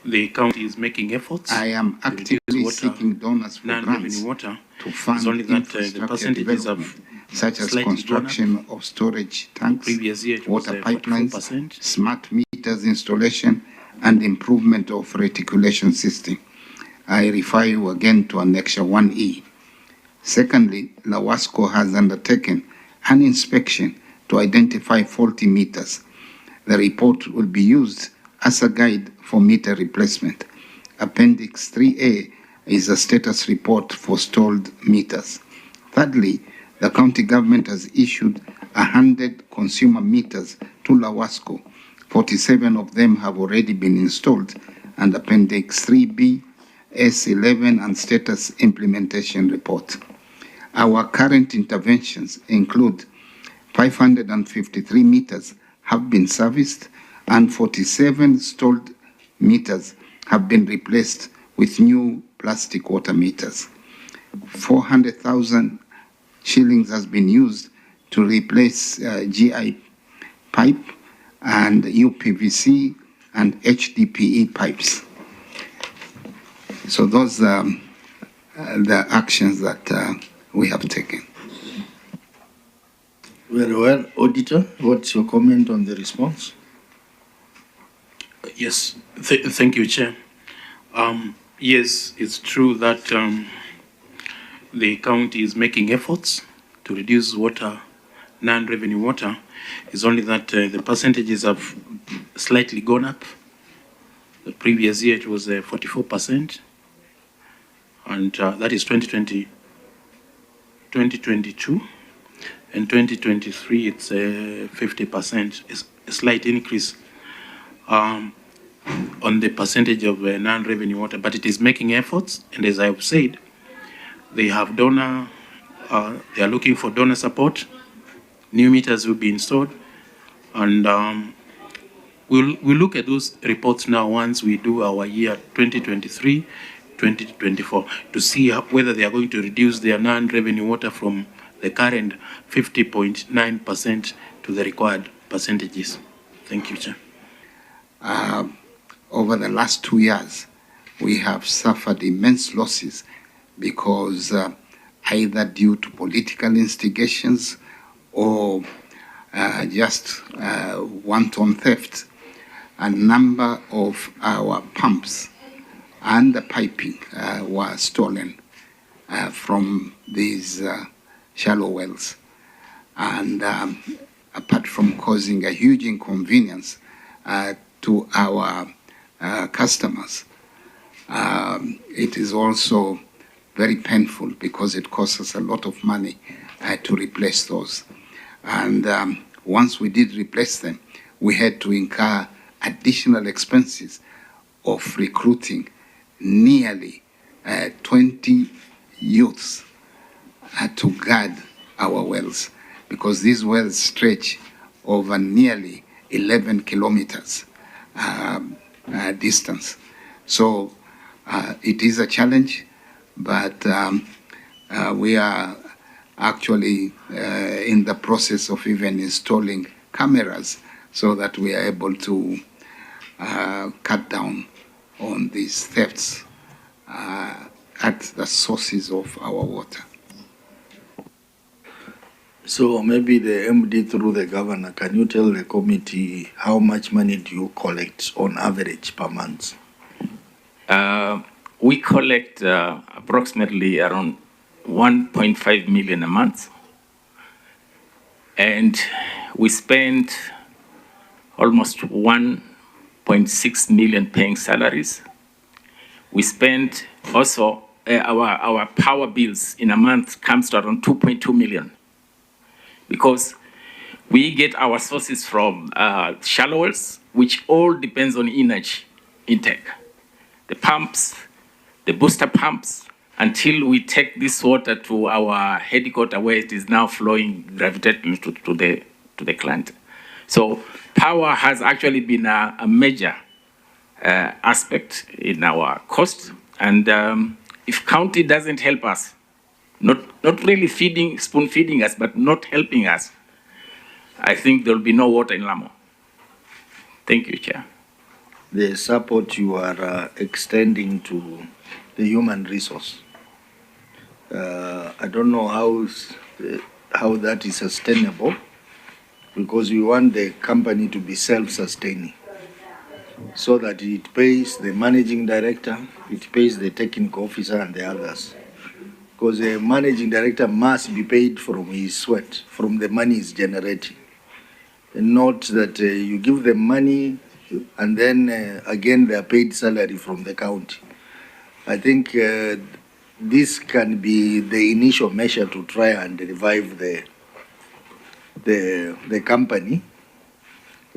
The county is making efforts. I am actively seeking donors for grants water to fund only that infrastructure development, such as construction of storage tanks, water pipelines, smart meters installation, and improvement of reticulation system. I refer you again to Annexure 1E. Secondly, LAWASCO has undertaken an inspection to identify faulty meters. The report will be used as a guide for meter replacement. Appendix 3A is a status report for stalled meters. Thirdly, the county government has issued 100 consumer meters to LAWASCO. 47 of them have already been installed, and Appendix 3B, S11, and status implementation report. Our current interventions include 553 meters have been serviced, and 47 stalled meters have been replaced with new plastic water meters. 400,000 shillings has been used to replace GI pipe and UPVC and HDPE pipes. So those are the actions that we have taken. Very well. Auditor, what's your comment on the response? Yes, thank you, Chair. Yes, it's true that the county is making efforts to reduce water, non-revenue water. It's only that the percentages have slightly gone up. The previous year it was 44%, and that is 2020, 2022, and 2023 it's 50%. It's a slight increase on the percentage of non-revenue water, but it is making efforts, and as I've said, they have donor, they are looking for donor support. New meters will be installed, and we'll look at those reports now once we do our year 2023, 2024 to see whether they are going to reduce their non-revenue water from the current 50.9% to the required percentages. Thank you, Chair. Over the last 2 years, we have suffered immense losses because either due to political instigations or just wanton theft, a number of our pumps and the piping were stolen from these shallow wells. And apart from causing a huge inconvenience to our customers, it is also very painful because it costs us a lot of money to replace those. And once we did replace them, we had to incur additional expenses of recruiting nearly 20 youths to guard our wells, because these wells stretch over nearly 11 kilometers distance. So it is a challenge, but we are actually in the process of even installing cameras so that we are able to cut down on these thefts at the sources of our water. So maybe the MD through the governor, can you tell the committee how much money do you collect on average per month? We collect approximately around 1.5 million a month. And we spend almost 1.6 million paying salaries. We spend also, our power bills in a month comes to around 2.2 million. Because we get our sources from shallow wells, which all depends on energy intake. The pumps, the booster pumps, until we take this water to our headquarters where it is now flowing, gravitating to the client. So power has actually been a major aspect in our cost. And if county doesn't help us, not really spoon feeding us, but not helping us, I think there will be no water in Lamu. Thank you, Chair. the support you are extending to the human resource. I don't know how that is sustainable, because we want the company to be self-sustaining, so that it pays the managing director, it pays the technical officer and the others. Because the managing director must be paid from his sweat, from the money he's generating. And not that you give them money and then again they are paid salary from the county. I think this can be the initial measure to try and revive the company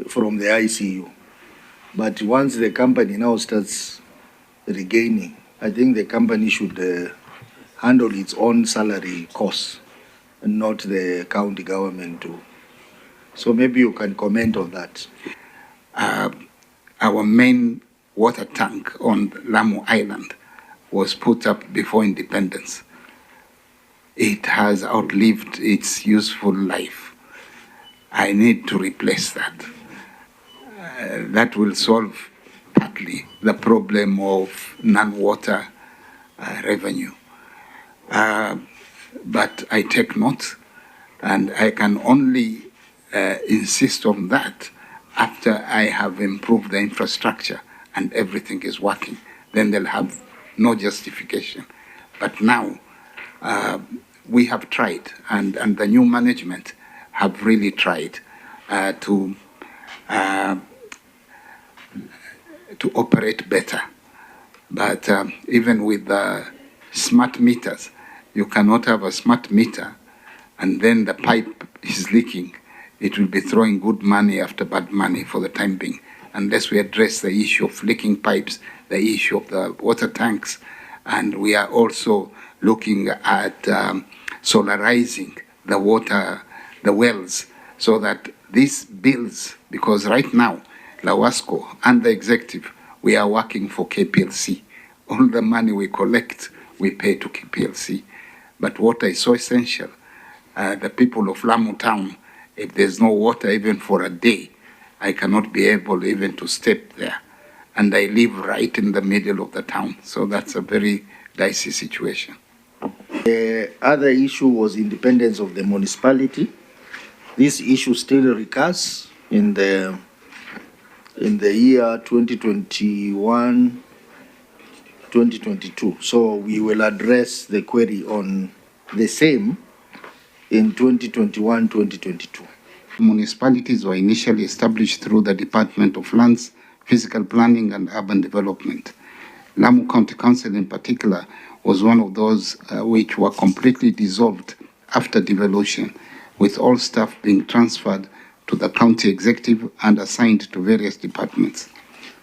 from the ICU. But once the company now starts regaining, I think the company should handle its own salary costs and not the county government too. So maybe you can comment on that. Our main water tank on Lamu Island was put up before independence. It has outlived its useful life. I need to replace that. That will solve partly the problem of non-water revenue. But I take note, and I can only insist on that after I have improved the infrastructure and everything is working. Then they'll have no justification. But now we have tried, and the new management have really tried to operate better. But even with the smart meters, you cannot have a smart meter and then the pipe is leaking. It will be throwing good money after bad money for the time being, unless we address the issue of leaking pipes, the issue of the water tanks, and we are also looking at solarizing the water, the wells, so that these bills, because right now, Lawasco and the executive, we are working for KPLC. All the money we collect, we pay to KPLC. But water is so essential. The people of Lamu town, if there's no water even for a day, I cannot be able even to step there. And I live right in the middle of the town. So that's a very dicey situation. The other issue was independence of the municipality. This issue still recurs in the year 2021, 2022. So we will address the query on the same in 2021, 2022. Municipalities were initially established through the Department of Lands, Physical Planning and Urban Development. Lamu County Council in particular was one of those which were completely dissolved after devolution, with all staff being transferred to the county executive and assigned to various departments.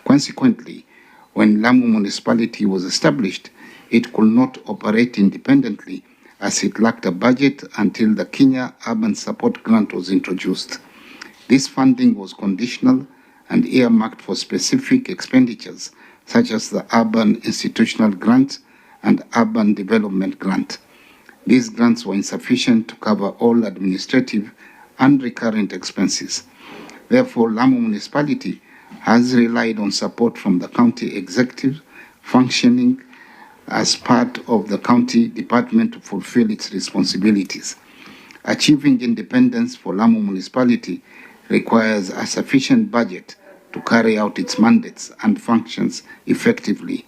Consequently, when Lamu municipality was established, it could not operate independently as it lacked a budget until the Kenya Urban Support Grant was introduced. This funding was conditional and earmarked for specific expenditures, such as the Urban Institutional Grant and Urban Development Grant. These grants were insufficient to cover all administrative and recurrent expenses. Therefore, Lamu municipality has relied on support from the county executive functioning as part of the county department to fulfill its responsibilities. Achieving independence for Lamu municipality requires a sufficient budget to carry out its mandates and functions effectively.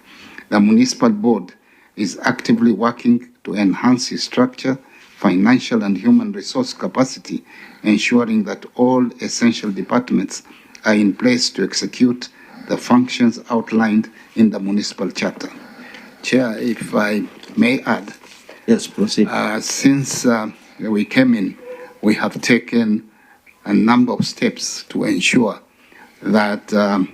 The municipal board is actively working to enhance its structure, financial and human resource capacity, ensuring that all essential departments are in place to execute the functions outlined in the municipal charter. Chair, if I may add. Yes, proceed. Since we came in, we have taken a number of steps to ensure that the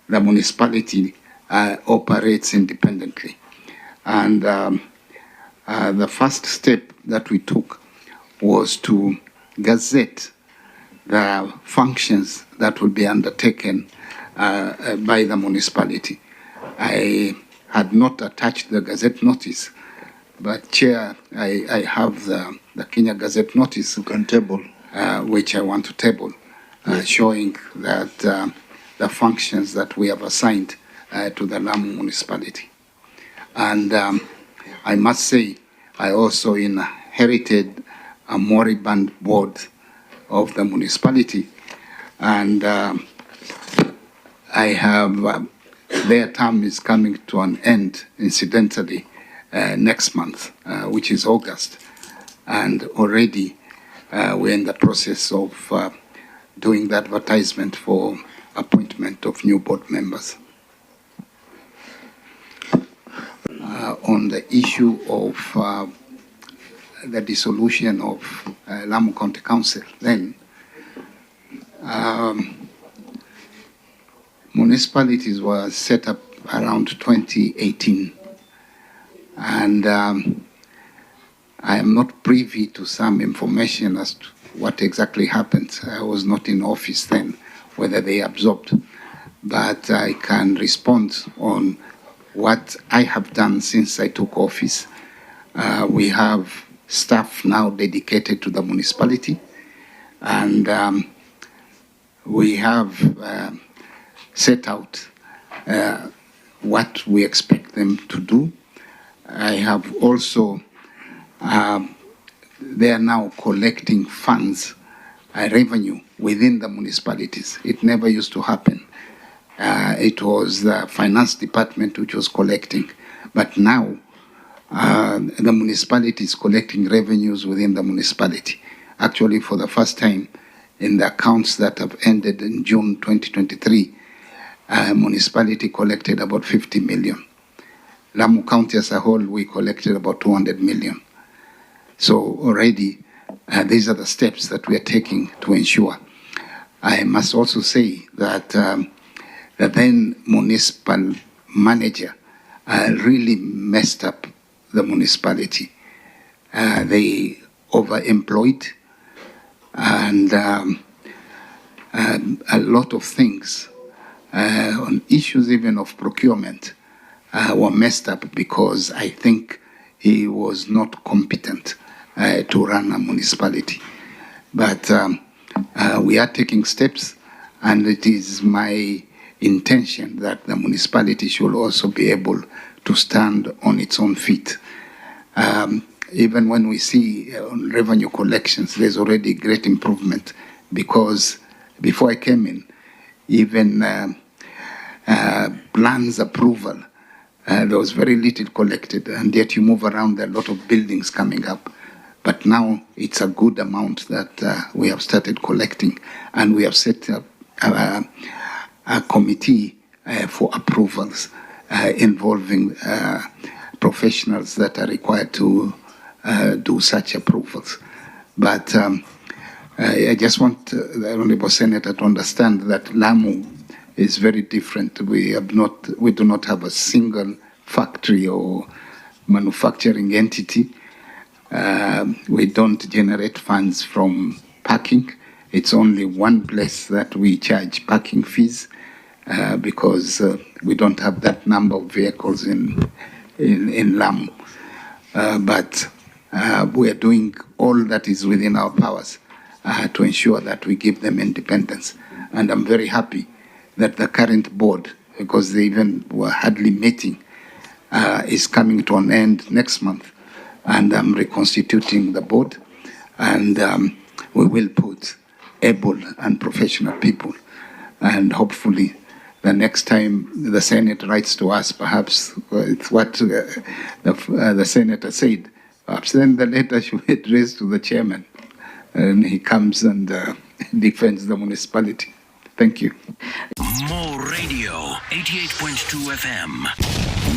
municipality operates independently. And the first step that we took was to gazette the functions that will be undertaken by the municipality. I had not attached the Gazette notice, but Chair, I have the Kenya Gazette notice. You can table. Which I want to table, showing that the the functions that we have assigned to the Lamu municipality. And I must say, I also inherited a moribund board of the municipality, and I have their term is coming to an end, incidentally, next month, which is August, and already we're in the process of doing the advertisement for appointment of new board members. On the issue of the dissolution of Lamu County Council, then municipalities were set up around 2018, and I am not privy to some information as to what exactly happened. I was not in office then, whether they absorbed, but I can respond on what I have done since I took office. We have staff now dedicated to the municipality, and we have set out what we expect them to do. I have also, they are now collecting funds, revenue within the municipalities. It never used to happen. It was the finance department which was collecting, but now the municipality is collecting revenues within the municipality. Actually, for the first time in the accounts that have ended in June 2023, municipality collected about 50 million. Lamu County as a whole, we collected about 200 million. So already, these are the steps that we are taking to ensure. I must also say that the then municipal manager really messed up the municipality. They overemployed, and a lot of things on issues even of procurement were messed up because I think he was not competent to run a municipality. But we are taking steps, and it is my intention that the municipality should also be able to stand on its own feet. Even when we see on revenue collections, there's already great improvement, because before I came in, even plans approval, there was very little collected, and yet you move around, there are a lot of buildings coming up. But now it's a good amount that we have started collecting, and we have set up a committee for approvals involving professionals that are required to do such approvals. But I just want the Honorable Senator to understand that Lamu is very different. We do not have a single factory or manufacturing entity. We don't generate funds from parking. It's only one place that we charge parking fees because we don't have that number of vehicles in Lamu. But we are doing all that is within our powers to ensure that we give them independence. And I'm very happy that the current board, because they even were hardly meeting, is coming to an end next month. And I'm reconstituting the board, and we will put able and professional people. And hopefully the next time the Senate writes to us, perhaps it's what the Senator said, perhaps then the letter should be addressed to the chairman, and he comes and defends the municipality. Thank you. More radio, 88.2 FM.